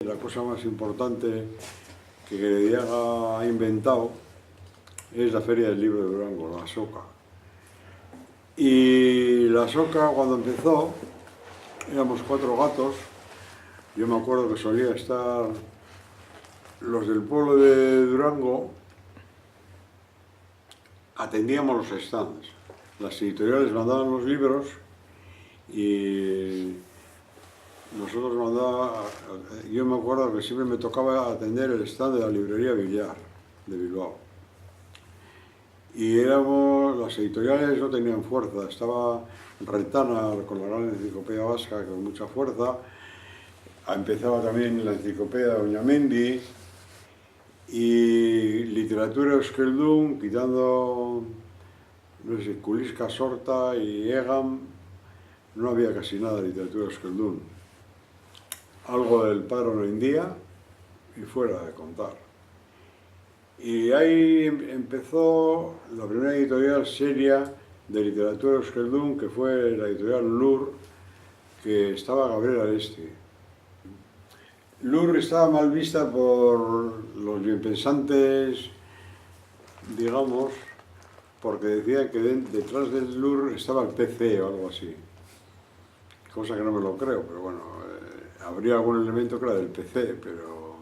La cosa más importante que Gerediaga ha inventado es la Feria del Libro de Durango, la SOCA. Y la SOCA, cuando empezó, éramos 4 gatos. Yo me acuerdo que solía estar los del pueblo de Durango, atendíamos los stands. Las editoriales mandaban los libros y nosotros yo me acuerdo que siempre me tocaba atender el stand de la librería Villar, de Bilbao. Y las editoriales no tenían fuerza, estaba Retana con la gran enciclopedia vasca con mucha fuerza, empezaba también la enciclopedia de Doña Mendi, y literatura euskaldun, quitando, no sé, Kuliska Sorta y Egam, no había casi nada de literatura euskaldun. Algo del Padre Onaindia y fuera de contar. Y ahí empezó la primera editorial seria de literatura euskaldun, que fue la editorial Lur, que estaba Gabriel Aresti. Lur estaba mal vista por los bienpensantes, digamos, porque decían que detrás del Lur estaba el PC o algo así. Cosa que no me lo creo, pero bueno, habría algún elemento que era del PC, pero